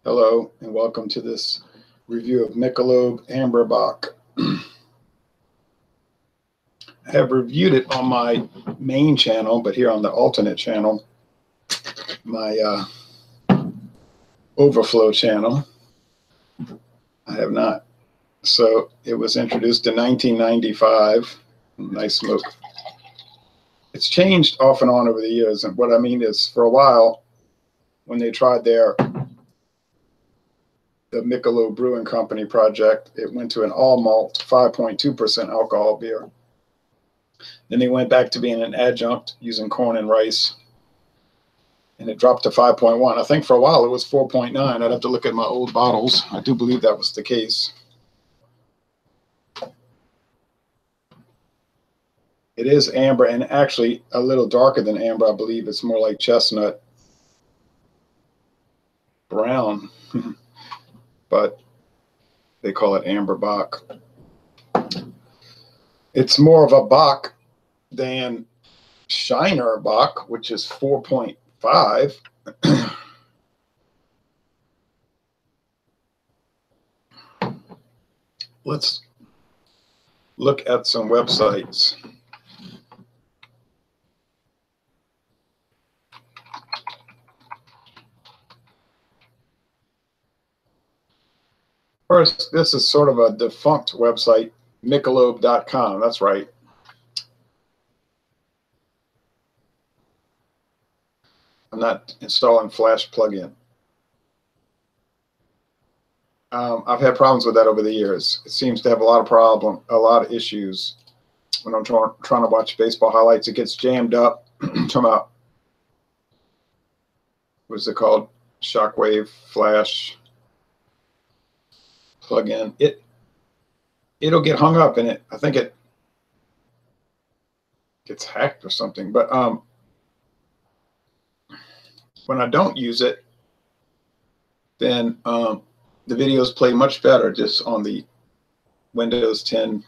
Hello, and welcome to this review of Michelob AmberBock. I have reviewed it on my main channel, but here on the alternate channel, my overflow channel, I have not. So it was introduced in 1995. Nice smoke. It's changed off and on over the years, and what I mean is, for a while, when they tried the Michelob Brewing Company project, it went to an all malt 5.2% alcohol beer. Then they went back to being an adjunct using corn and rice, and it dropped to 5.1. I think for a while it was 4.9. I'd have to look at my old bottles. I do believe that was the case. It is amber, and actually a little darker than amber. I believe it's more like chestnut brown. But they call it AmberBock. It's more of a Bock than Shiner Bock, which is 4.5. Let's look at some websites. First, this is sort of a defunct website, Michelob.com. That's right. I'm not installing Flash plugin. I've had problems with that over the years. It seems to have a lot of issues when I'm trying to watch baseball highlights. It gets jammed up. Talking about, what's it called? Shockwave Flash plug-in. It'll get hung up in it. I think it gets hacked or something. But when I don't use it, then the videos play much better just on the Windows 10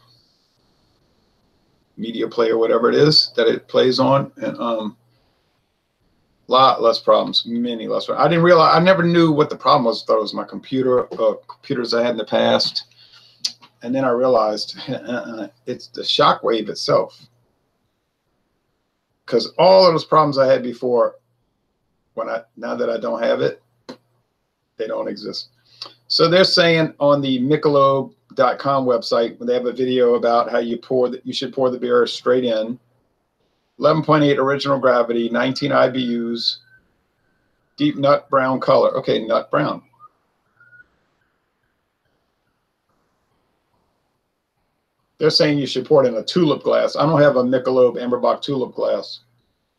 media player, whatever it is that it plays on, and lot less problems, many less. I didn't realize, I never knew what the problem was. I thought it was my computers I had in the past. And then I realized it's the shockwave itself. Because all of those problems I had before, now that I don't have it, they don't exist. So they're saying on the Michelob.com website, when they have a video about how you should pour the beer straight in. 11.8 original gravity, 19 IBUs, deep nut brown color. Okay, nut brown. They're saying you should pour it in a tulip glass. I don't have a Michelob AmberBock tulip glass,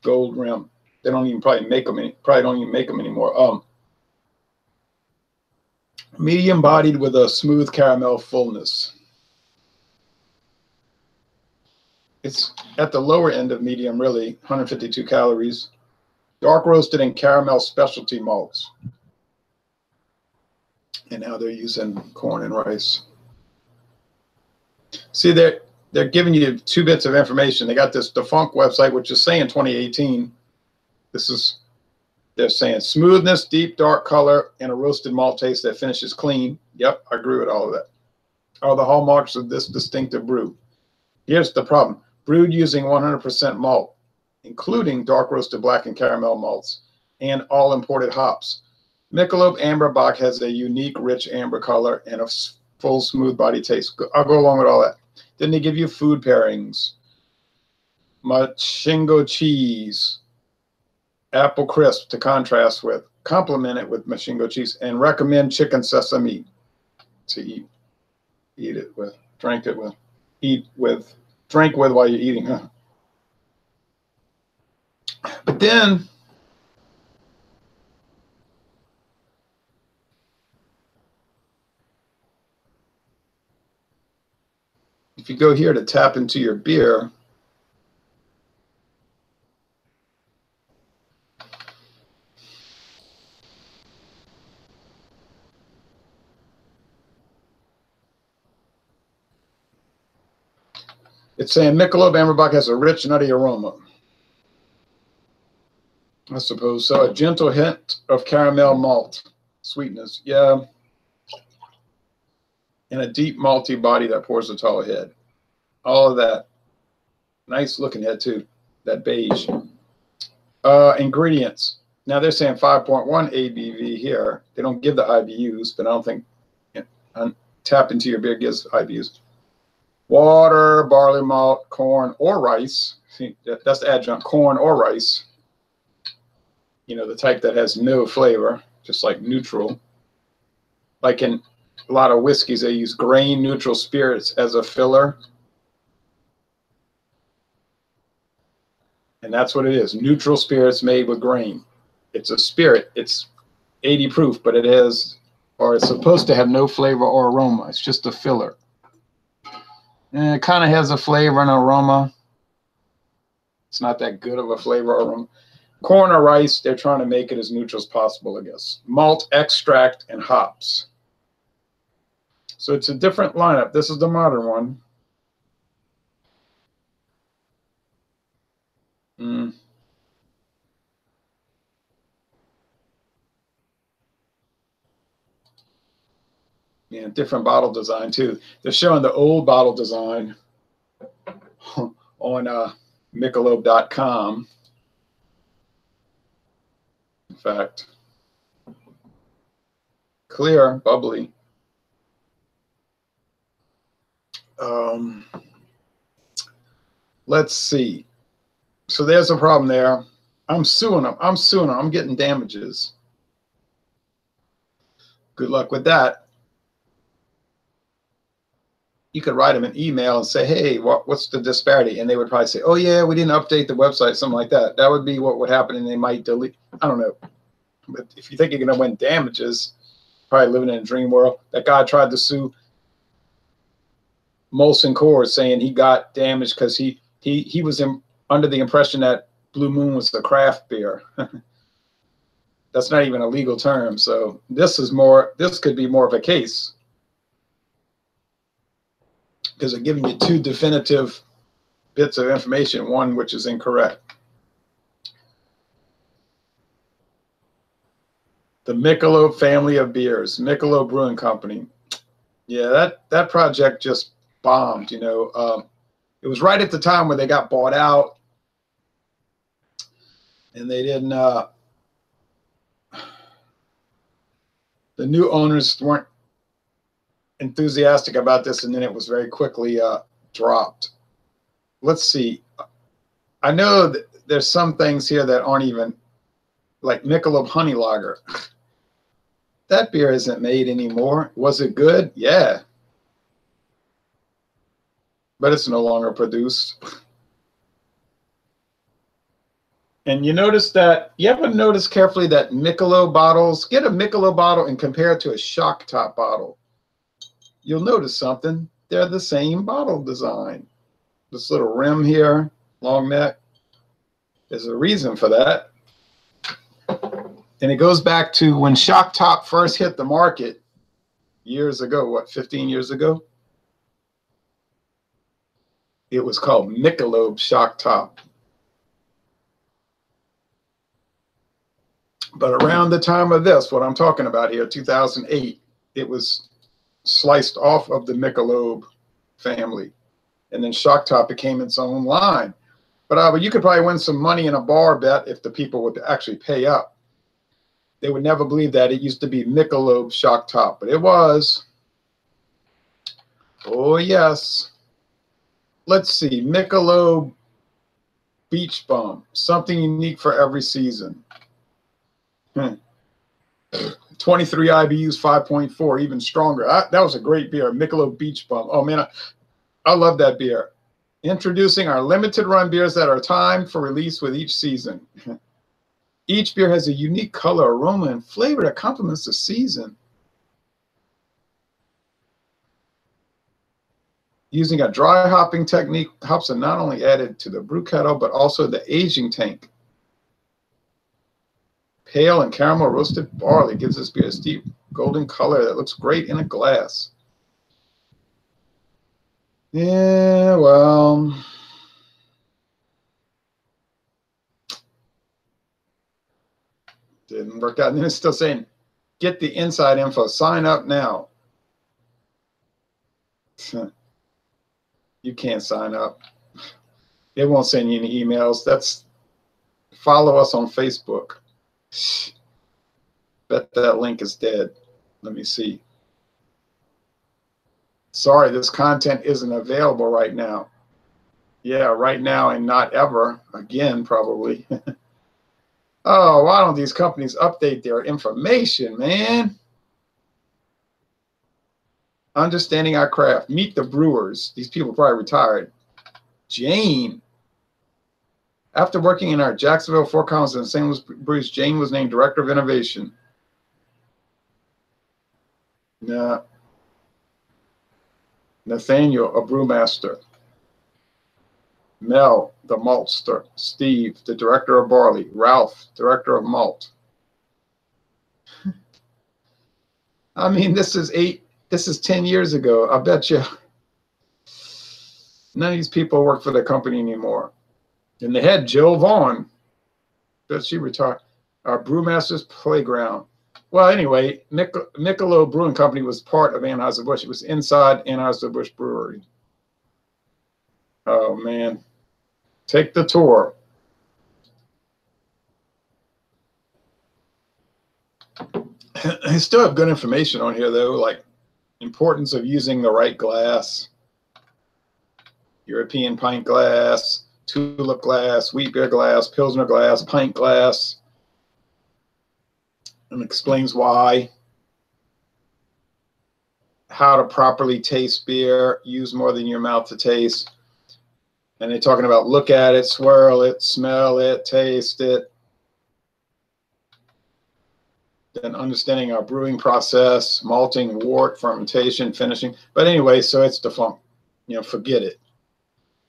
gold rim. They don't even probably make them. Probably don't even make them anymore. Medium bodied with a smooth caramel fullness. It's at the lower end of medium, really, 152 calories. Dark roasted and caramel specialty malts. And now they're using corn and rice. See, they're giving you 2 bits of information. They got this defunct website, which is saying 2018. They're saying smoothness, deep dark color, and a roasted malt taste that finishes clean. Yep, I agree with all of that. Are the hallmarks of this distinctive brew. Here's the problem. Brewed using 100% malt, including dark roasted black and caramel malts, and all imported hops. Michelob AmberBock has a unique, rich amber color and a full, smooth body taste. I'll go along with all that. Then they give you food pairings. Machingo cheese, apple crisp to complement it with Machingo cheese, and recommend chicken sesame to eat it with, drink with while you're eating, huh? But then if you go here to tap into your beer, it's saying Michelob AmberBock has a rich, nutty aroma. I suppose so. A gentle hint of caramel malt. sweetness. Yeah. And a deep malty body that pours a tall head. All of that. Nice looking head too. That beige. Ingredients. Now they're saying 5.1 ABV here. They don't give the IBUs, but I don't think Tap Into Your Beer gives IBUs. Water, barley malt, corn, or rice. See, that's the adjunct, corn or rice. You know, the type that has no flavor, just like neutral. Like in a lot of whiskeys, they use grain neutral spirits as a filler. And that's what it is. Neutral spirits made with grain. It's a spirit. It's 80 proof, but it is, or it's supposed to have no flavor or aroma. It's just a filler. And it kind of has a flavor and aroma. It's not that good of a flavor or aroma. Corn or rice, they're trying to make it as neutral as possible, I guess. Malt, extract, and hops. So it's a different lineup. This is the modern one. Yeah, different bottle design too. They're showing the old bottle design on Michelob.com. In fact, clear, bubbly. Let's see. So there's a problem there. I'm suing them. I'm getting damages. Good luck with that. You could write them an email and say, hey, what's the disparity? And they would probably say, oh, yeah, we didn't update the website, something like that. That would be what would happen, and they might delete. I don't know. But if you think you're going to win damages, probably living in a dream world. That guy tried to sue Molson Coors, saying he got damaged because he was under the impression that Blue Moon was a craft beer. That's not even a legal term. So this could be more of a case, because they're giving you two definitive bits of information, one which is incorrect. The Michelob family of beers, Michelob Brewing Company. Yeah, that project just bombed, you know. It was right at the time where they got bought out, and they didn't, the new owners weren't enthusiastic about this, and then it was very quickly dropped. Let's see. I know that there's some things here that aren't even, like Michelob Honey Lager. That beer isn't made anymore. Was it good? Yeah. But it's no longer produced. And you notice that, you ever notice carefully that Michelob bottles, get a Michelob bottle and compare it to a shock top bottle. You'll notice something. They're the same bottle design. This little rim here, long neck. There's a reason for that. And it goes back to when shock top first hit the market years ago, what, 15 years ago? It was called Michelob Shock Top. But around the time of this, what I'm talking about here, 2008, it was sliced off of the Michelob family. And then Shock Top became its own line. But you could probably win some money in a bar bet if the people would actually pay up. They would never believe that it used to be Michelob Shock Top, but it was. Oh, yes. Let's see. Michelob Beach Bum. Something unique for every season. 23 IBUs, 5.4, even stronger. That was a great beer. Michelob Beach Bum. Oh, man, I love that beer. Introducing our limited run beers that are timed for release with each season. Each beer has a unique color, aroma, and flavor that complements the season. Using a dry hopping technique, hops are not only added to the brew kettle, but also the aging tank. Pale and caramel roasted barley gives this beer a deep golden color that looks great in a glass. Yeah, well, didn't work out. And then it's still saying Get the inside info. Sign up now. You can't sign up. They won't send you any emails. Follow us on Facebook. Bet that link is dead. Let me see. Sorry, this content isn't available right now. Yeah, right now and not ever. Again, probably. Oh, why don't these companies update their information, man? Understanding our craft. Meet the brewers. These people probably retired. Jane. After working in our Jacksonville, Fort Collins, and St. Louis breweries, Jane was named Director of Innovation. Nah. Nathaniel, a brewmaster. Mel, the maltster. Steve, the Director of Barley. Ralph, Director of Malt. I mean, this is 10 years ago. I bet you none of these people work for the company anymore. And they had Jill Vaughn. Bet she retired. Our Brewmaster's Playground. Well, anyway, Michelob Brewing Company was part of Anheuser-Busch. It was inside Anheuser-Busch Brewery. Oh, man. Take the tour. I still have good information on here, though, like importance of using the right glass, European pint glass, tulip glass, wheat beer glass, Pilsner glass, pint glass, and explains why, how to properly taste beer, use more than your mouth to taste. And they're talking about look at it, swirl it, smell it, taste it. Then understanding our brewing process, malting, wort, fermentation, finishing. But anyway, so it's defunct. You know, forget it.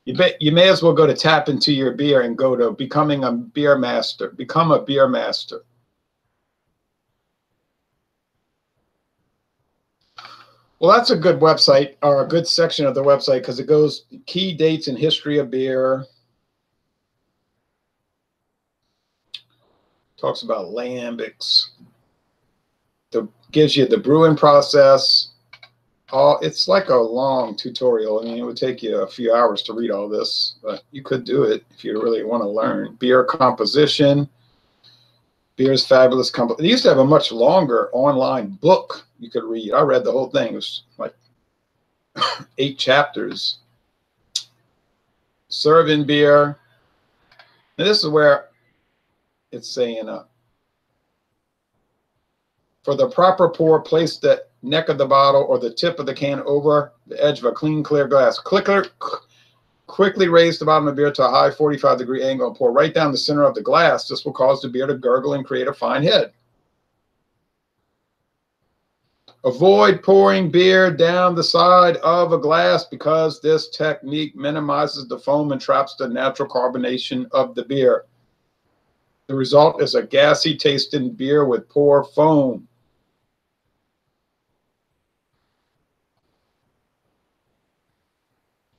You may as well go to Tap Into Your Beer and go to becoming a beer master. Become a beer master. Well, that's a good website, or a good section of the website, because it goes key dates and history of beer. Talks about lambics. Gives you the brewing process. It's like a long tutorial. I mean, it would take you a few hours to read all this, but you could do it if you really want to learn. Beer composition. Beer's Fabulous Company. They used to have a much longer online book you could read. I read the whole thing. It was like 8 chapters. Serving beer. And this is where it's saying, for the proper pour, place the neck of the bottle or the tip of the can over the edge of a clean, clear glass. Quickly raise the bottom of the beer to a high 45-degree angle and pour right down the center of the glass. This will cause the beer to gurgle and create a fine head. Avoid pouring beer down the side of a glass because this technique minimizes the foam and traps the natural carbonation of the beer. The result is a gassy tasting beer with poor foam.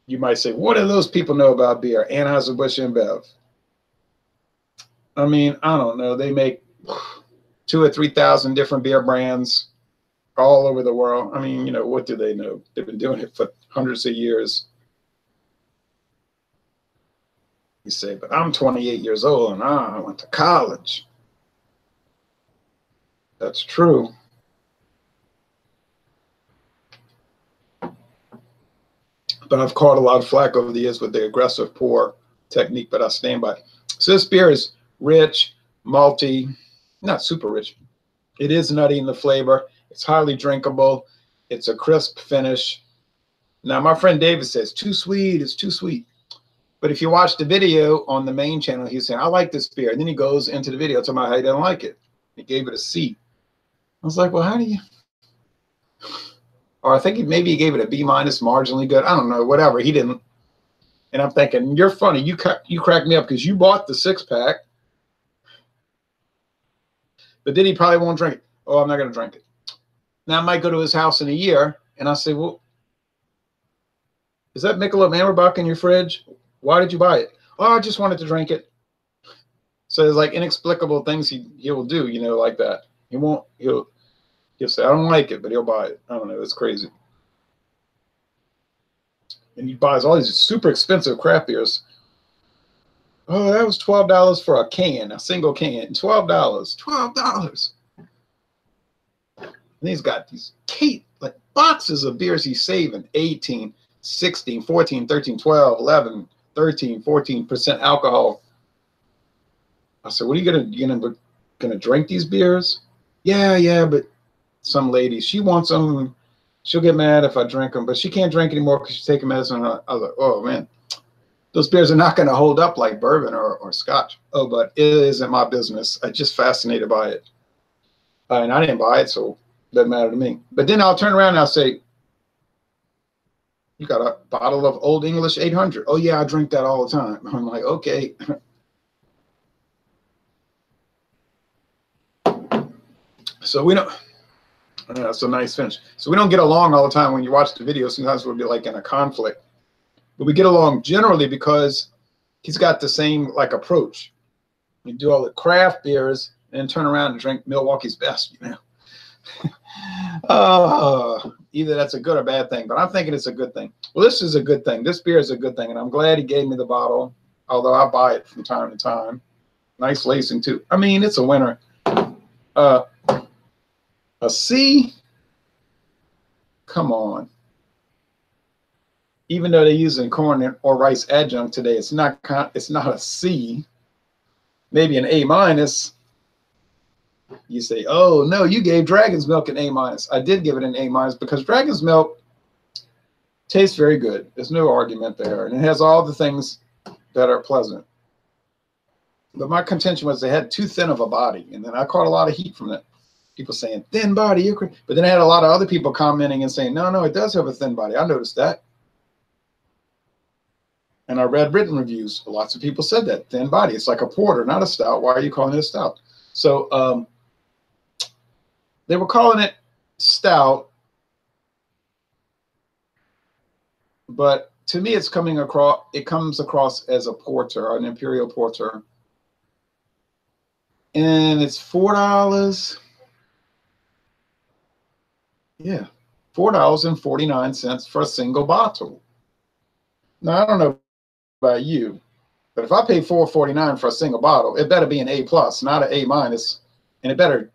You might say, what do those people know about beer? Anheuser-Busch InBev. I mean, I don't know. They make 2,000 or 3,000 different beer brands all over the world. I mean, you know, what do they know? They've been doing it for hundreds of years. You say, but I'm 28 years old and I went to college. That's true. But I've caught a lot of flack over the years with the aggressive pour technique, but I stand by it. So this beer is rich, malty, not super rich. It is nutty in the flavor. It's highly drinkable. It's a crisp finish. Now, my friend David says, too sweet, it's too sweet. But if you watch the video on the main channel, he's saying, I like this beer. And then he goes into the video talking about how he didn't like it. He gave it a C. I was like, well, how do you? Or I think maybe he gave it a B-, marginally good. I don't know, whatever. He didn't. And I'm thinking, you're funny. You cracked me up because you bought the 6-pack. But then he probably won't drink it. Oh, I'm not going to drink it. Now I might go to his house in a year, and I say, well, is that Michelob AmberBock in your fridge? Why did you buy it? Oh, I just wanted to drink it. So there's like inexplicable things he will do, you know, like that. He'll He'll say, I don't like it, but he'll buy it. I don't know. It's crazy. And he buys all these super expensive craft beers. Oh, that was $12 for a can, a single can. $12. $12. And he's got these like boxes of beers he's saving. 18, 16, 14, 13, 12, 11, 13, 14% alcohol. I said, what are you gonna drink these beers? Yeah, but some lady, she wants them. She'll get mad if I drink them, but she can't drink anymore because she's taking medicine. I was like, oh man, those beers are not going to hold up like bourbon or scotch. Oh, but it isn't my business. I'm just fascinated by it. And I didn't buy it, so it doesn't matter to me. But then I'll turn around and I'll say, you got a bottle of Old English 800. Oh yeah, I drink that all the time. I'm like, okay. So we don't. That's a nice finish. So we don't get along all the time when you watch the video. Sometimes we'll be like in a conflict, but we get along generally because he's got the same like approach. You do all the craft beers and turn around and drink Milwaukee's Best, you know. Either that's a good or bad thing, but I'm thinking it's a good thing. Well, this is a good thing. This beer is a good thing, and I'm glad he gave me the bottle, although I buy it from time to time. Nice lacing too. I mean, it's a winner. A C? Come on. Even though they're using corn or rice adjunct today, it's not a C. Maybe an A minus. You say, oh no, you gave Dragon's Milk an A minus. I did give it an A minus because Dragon's Milk tastes very good. There's no argument there, and it has all the things that are pleasant. But my contention was they had too thin of a body, and then I caught a lot of heat from that. People saying thin body, you're crazy. But then I had a lot of other people commenting and saying, no, it does have a thin body. I noticed that. And I read written reviews. Lots of people said that. Thin body. It's like a porter, not a stout. Why are you calling it a stout? So they were calling it stout. But to me, it comes across as a porter, an imperial porter. And it's $4. Yeah, $4.49 for a single bottle. Now, I don't know about you, but if I pay $4.49 for a single bottle, it better be an A plus, not an A minus, and it better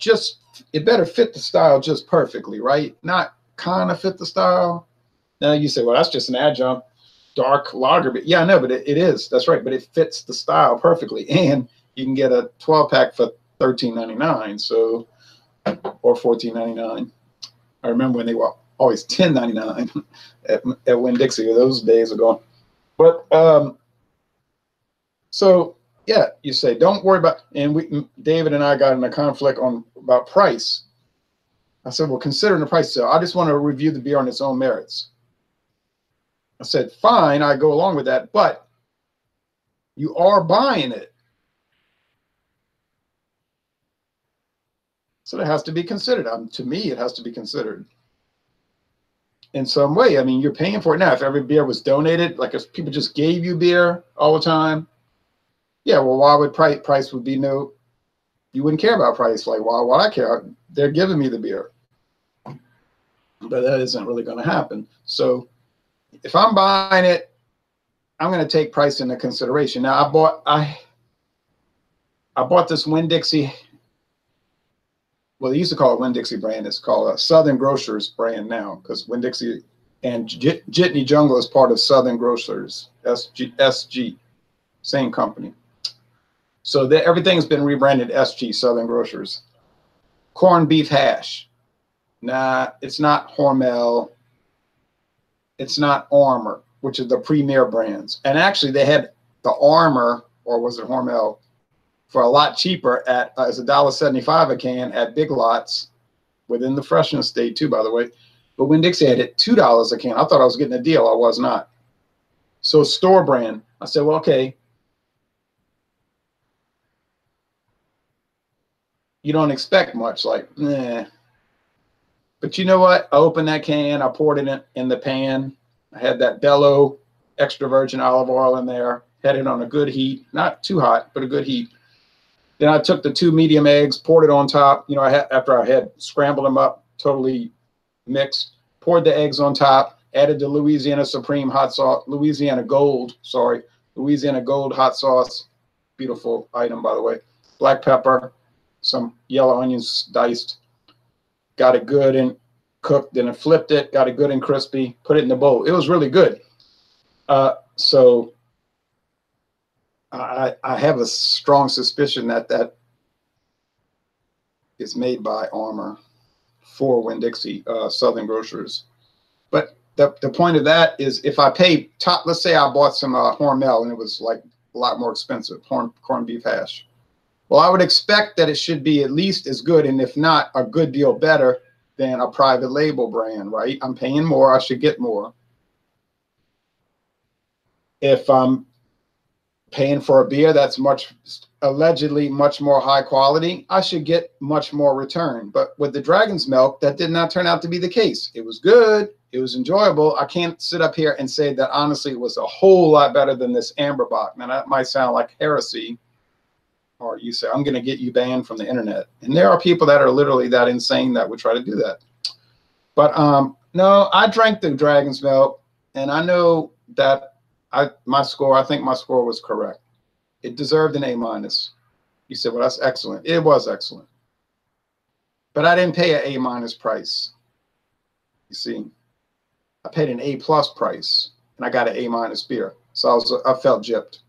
fit the style just perfectly, right? Not kind of fit the style. Now you say, well, that's just an adjunct, dark lager. But yeah, I know, but it is. That's right. But it fits the style perfectly, and you can get a 12-pack for $13.99, so or $14.99. I remember when they were always $10.99 at Winn-Dixie. Those days are gone. But so yeah, you say don't worry about. And David and I got in a conflict about price. I said, well, considering the price, so I just want to review the beer on its own merits. I said, fine, I go along with that, but you are buying it. So it has to be considered. To me, it has to be considered in some way. I mean, you're paying for it now. If every beer was donated, like if people just gave you beer all the time, yeah, well, why would price would be no, you wouldn't care about price. Like, why would I care? They're giving me the beer. But that isn't really going to happen. So if I'm buying it, I'm going to take price into consideration. Now, I bought this Winn-Dixie. Well, they used to call it Winn-Dixie brand. It's called a Southern Grocers brand now because Winn-Dixie and Jitney Jungle is part of Southern Grocers, SG, same company. So everything's been rebranded SG, Southern Grocers. Corned beef hash. Nah, it's not Hormel. It's not Armour, which are the premier brands. And actually, they had the Armour, or was it Hormel, for a lot cheaper as $1.75 a can at Big Lots within the freshness state too, by the way. But Winn-Dixie had it $2 a can. I thought I was getting a deal. I was not. So store brand. I said, well, okay. You don't expect much, like, nah. But you know what? I opened that can. I poured it in the pan. I had that Bello extra virgin olive oil in there. Had it on a good heat. Not too hot, but a good heat. Then I took the 2 medium eggs, poured it on top. You know, after I had scrambled them up, totally mixed. Poured the eggs on top. Added the Louisiana Supreme hot sauce, Louisiana Gold hot sauce. Beautiful item, by the way. Black pepper, some yellow onions diced. Got it good and cooked, then I flipped it, got it good and crispy, put it in the bowl. It was really good. So I have a strong suspicion that that is made by Armour for Winn-Dixie, Southern Grocers. But the point of that is, if I pay top, let's say I bought some Hormel and it was like a lot more expensive, corned beef hash. Well, I would expect that it should be at least as good, and if not, a good deal better than a private label brand, right? I'm paying more, I should get more. If I'm paying for a beer that's allegedly much more high quality, I should get much more return. But with the Dragon's Milk, that did not turn out to be the case. It was good, it was enjoyable. I can't sit up here and say that honestly it was a whole lot better than this AmberBock. Now that might sound like heresy, or you say, I'm going to get you banned from the internet. And there are people that are literally that insane that would try to do that. But no, I drank the Dragon's Milk, and I know that I think my score was correct. It deserved an A-. You said, well, that's excellent. It was excellent. But I didn't pay an A- price. You see, I paid an A+ price, and I got an A- beer. So I felt gypped.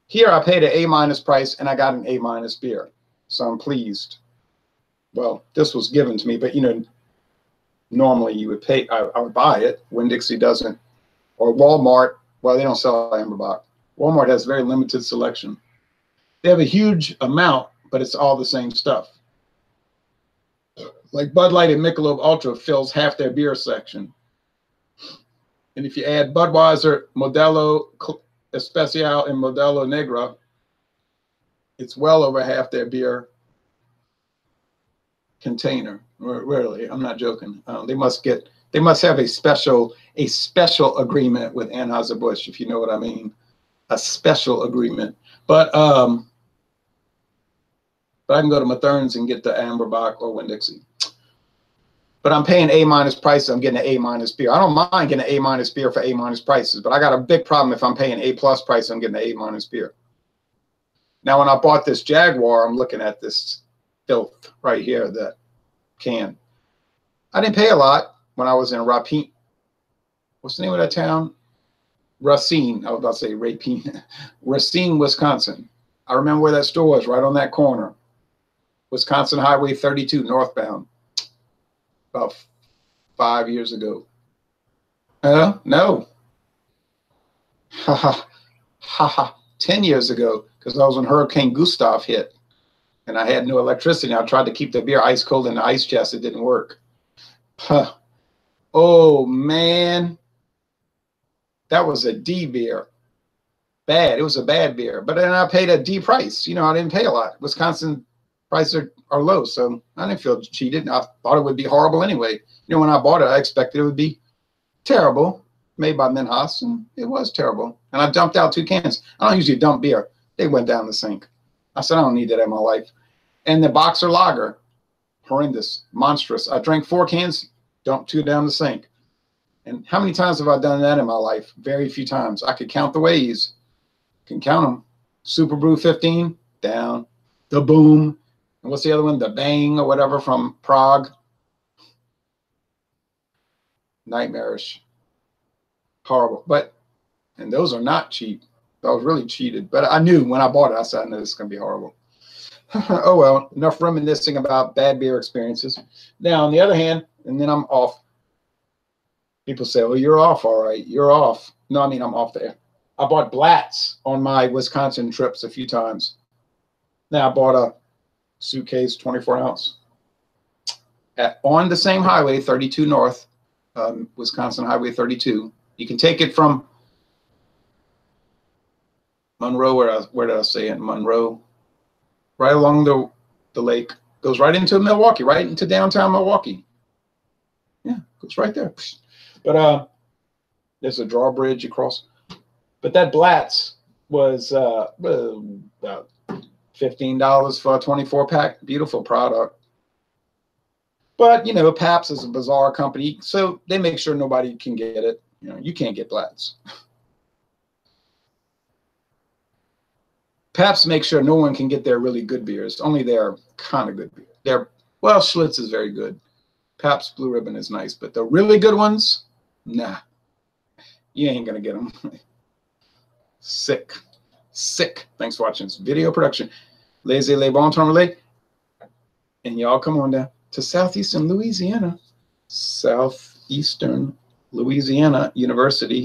Here, I paid an A- price, and I got an A- beer. So I'm pleased. Well, this was given to me, but, you know, normally you would pay, I would buy it. Winn-Dixie doesn't. Or Walmart, well, they don't sell AmberBock. Walmart has very limited selection. They have a huge amount, but it's all the same stuff. Like Bud Light and Michelob Ultra fills half their beer section. And if you add Budweiser, Modelo Especial, and Modelo Negra, it's well over half their beer container. Really, I'm not joking. They must have a special agreement with Anheuser-Busch, if you know what I mean. A special agreement. But I can go to Mathern's and get the AmberBock or Winn-Dixie. But I'm paying A- price, I'm getting an A- beer. I don't mind getting an A- beer for A- prices, but I got a big problem if I'm paying A+ price, I'm getting an A- beer. Now, when I bought this Jaguar, I'm looking at this filth right here, that can. I didn't pay a lot when I was in Rapine. What's the name of that town? Racine. I was about to say Rapine. Racine, Wisconsin. I remember where that store was, right on that corner. Wisconsin Highway 32, northbound. About 5 years ago. No. Ha ha. Ha ha. 10 years ago, because that was when Hurricane Gustav hit. And I had no electricity. I tried to keep the beer ice cold in the ice chest. It didn't work. Huh. Oh, man. That was a D beer. Bad. It was a bad beer. But then I paid a D price. You know, I didn't pay a lot. Wisconsin prices are low, so I didn't feel cheated. I thought it would be horrible anyway. You know, when I bought it, I expected it would be terrible, made by Minhas, and it was terrible. And I dumped out 2 cans. I don't usually dump beer. They went down the sink. I said, I don't need that in my life. And the Boxer Lager, horrendous, monstrous. I drank 4 cans, dumped 2 down the sink. And how many times have I done that in my life? Very few times. I could count the ways. Can count them. Super Brew 15, down. The Boom. And what's the other one? The Bang or whatever from Prague. Nightmarish. Horrible. But, and those are not cheap. I was really cheated. But I knew when I bought it, I said, I know this is going to be horrible. Oh, well, enough reminiscing about bad beer experiences. Now, on the other hand, and then I'm off. People say, well, you're off, all right. You're off. No, I mean, I'm off there. I bought Blatz on my Wisconsin trips a few times. Now, I bought a suitcase, 24 ounce, on the same highway, 32 North, Wisconsin Highway 32. You can take it from Monroe, where did I say it? Monroe, right along the lake, goes right into Milwaukee, right into downtown Milwaukee. Yeah, goes right there. But there's a drawbridge across. But that Blatz was about $15 for a 24-pack. Beautiful product. But, you know, Pabst is a bizarre company, so they make sure nobody can get it. You know, you can't get Blatz. Pabst makes sure no one can get their really good beers. Only their kind of good beer. Well, Schlitz is very good. Pabst Blue Ribbon is nice, but the really good ones, nah. You ain't going to get them. Sick. Sick. Thanks for watching this video production. Laissez les bon temps relais. And y'all come on down to Southeastern Louisiana. Southeastern Louisiana University.